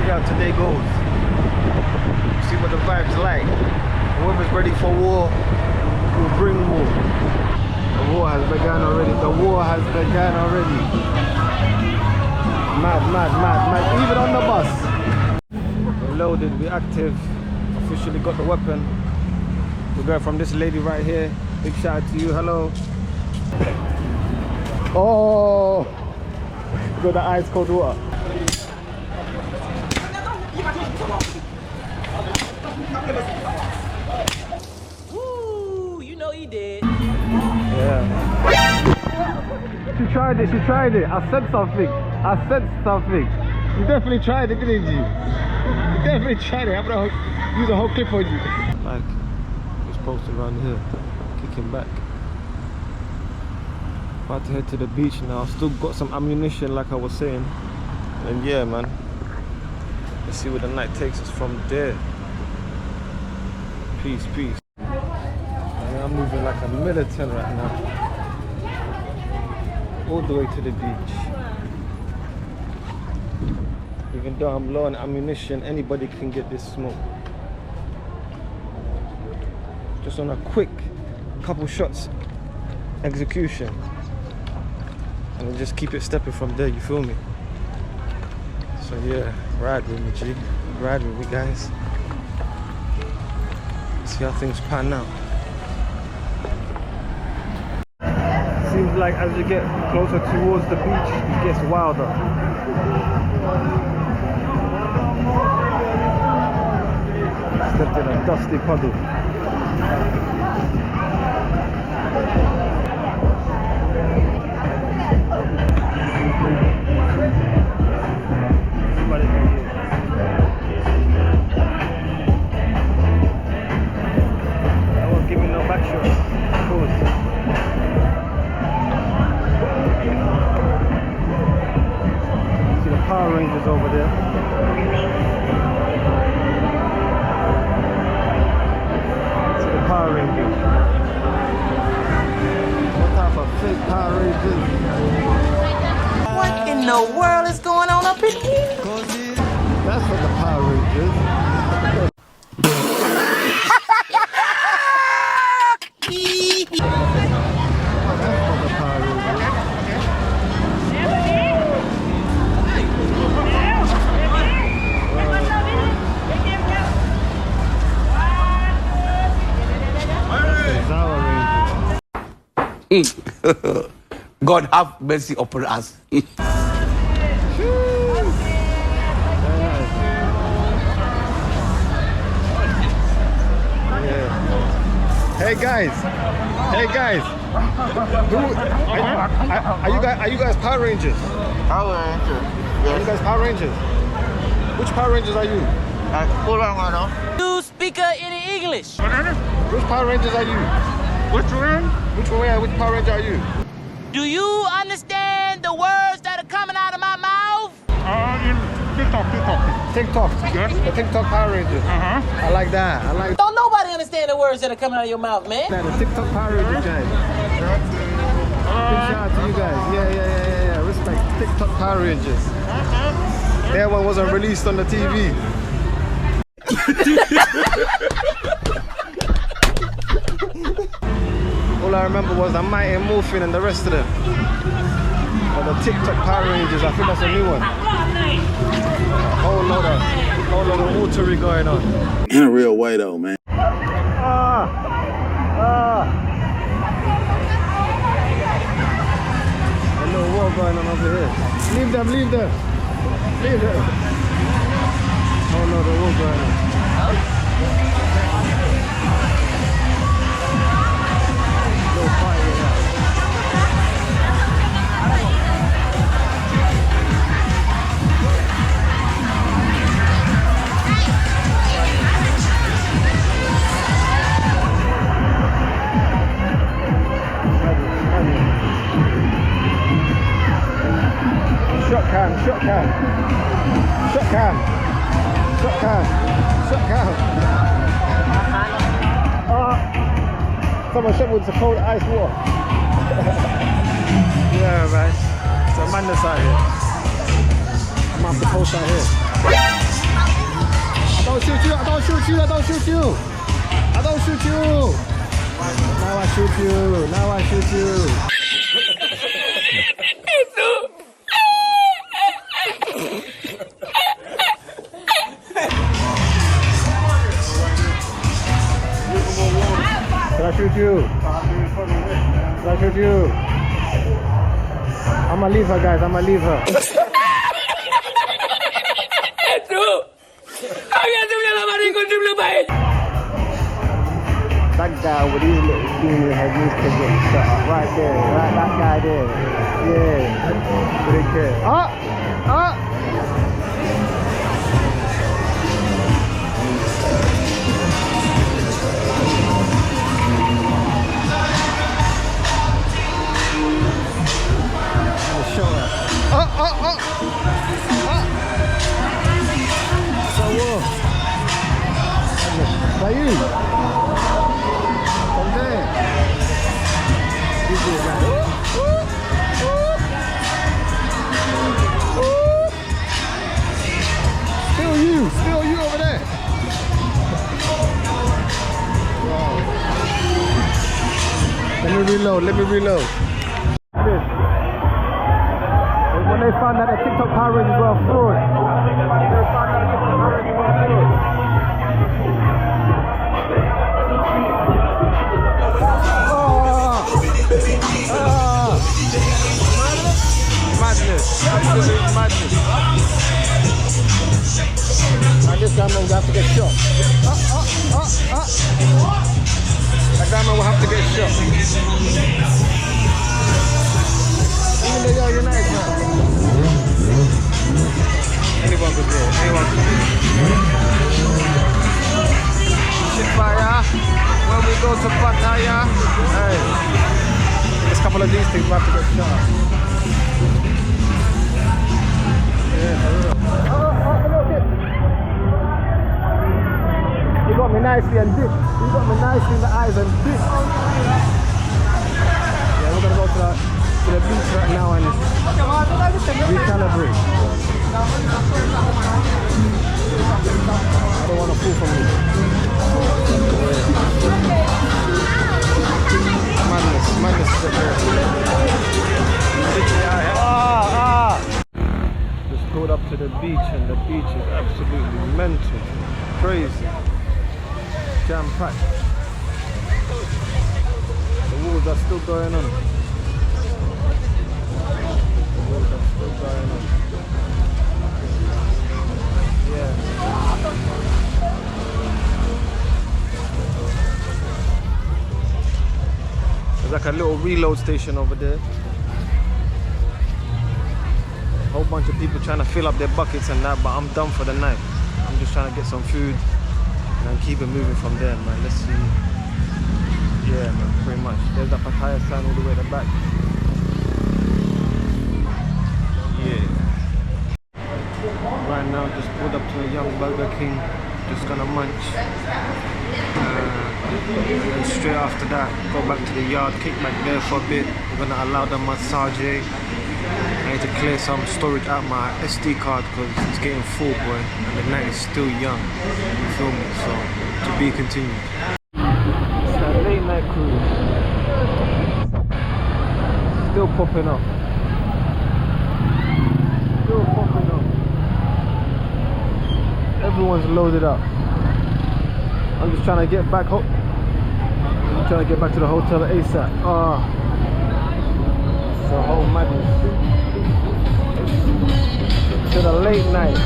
see how today goes. See what the vibe's like. Whoever's ready for war will bring war. The war has begun already. The war has begun already. Mad. Even on the bus. We're loaded, we're active. Officially got the weapon. We got it from this lady right here. Big shout out to you. Hello. Oh, got the ice cold water. Woo, you know he did. Yeah. She tried it. I said something. You definitely tried it, didn't you? You definitely tried it. I'm gonna use a whole clip on you. Like, he's posted around here, kicking back. About to head to the beach now. Still got some ammunition, like I was saying. And yeah, man. Let's see where the night takes us from there. Peace. I'm moving like a militant right now. All the way to the beach. Even though I'm low on ammunition, anybody can get this smoke. Just on a quick couple shots execution. And then just keep it stepping from there, you feel me? So yeah, ride with me, G. Ride with me, guys. See how things pan out. Seems like as you get closer towards the beach, it gets wilder. Stepped in a dusty puddle. I won't give me no back shot, of course. See the Power Rangers over there. Power Rangers. What type of fake Power Rangers? What in the world is going on up in here? That's what the Power Rangers. God have mercy upon us. Hey guys. Are you guys Power Rangers? Power Rangers. Are you guys Power Rangers? Which Power Rangers are you? You speak any English? Which Power Rangers are you? Which one? Which Power Ranger are you? Do you understand the words that are coming out of my mouth? In TikTok. Yes. The TikTok Power Rangers. I like that. Don't nobody understand the words that are coming out of your mouth, man. The TikTok Power Rangers guys. Big shout out to you guys. Yeah. Respect. TikTok Power Rangers. That one wasn't released on the TV. All I remember was the Mighty Morphin and the rest of them. Or the TikTok Power Rangers, I think that's a new one. A whole lot of watery going on. In a real way though, man. A little war going on over here. Leave them. Whole lot of war going on. Little fight with that. Shot cam. Someone shot with some cold ice water. Yeah, man. It's a madness out here. I'm off the coast out here. don't shoot you. I don't shoot you. I don't shoot you. I don't shoot you. Now I shoot you. Now I shoot you. Can I shoot you? Can I shoot you? I'ma leave her, guys. I'ma leave her. That guy with his little beanie head needs to get shut up right there. Right, that guy there. Yeah. Pretty good. Show her. So what? By you. From there. You do that. Still you over there. Wow. Let me reload. When they found out that TikTok Power Rangers were a fraud. Madness. Absolute madness. And this guy man will have to get shot. That guy man will have to get shot. Even though you're United, man. Anyone could do it. Anyone could do it. Shit fire. When we go to Pattaya, hey, there's a couple of these things we have to get shot. Yeah, for real. You got me nicely and dip. You got me nicely in the eyes and dip. Yeah, we're gonna go to the beach right now and recalibrate. I don't want to pull from you. Madness is just pulled up to the beach and the beach is absolutely mental. Crazy. Jam-packed. The walls are still going on. Yeah. There's like a little reload station over there. A whole bunch of people trying to fill up their buckets and that, but I'm done for the night. I'm just trying to get some food and keep it moving from there, man. Let's see. Yeah, man, pretty much. There's that Pattaya sign all the way at the back. Yeah. Right now, just pulled up to a young Burger King. Just gonna munch. And then straight after that, go back to the yard, kick back there for a bit. We're gonna allow the massage. I need to clear some storage out my SD card because it's getting full, boy. And the night is still young. You feel me? So, to be continued. It's that late night cruise. Still popping up. Still popping up. Everyone's loaded up. I'm just trying to get back home. I'm trying to get back to the hotel ASAP. It's a whole madness. To the late night.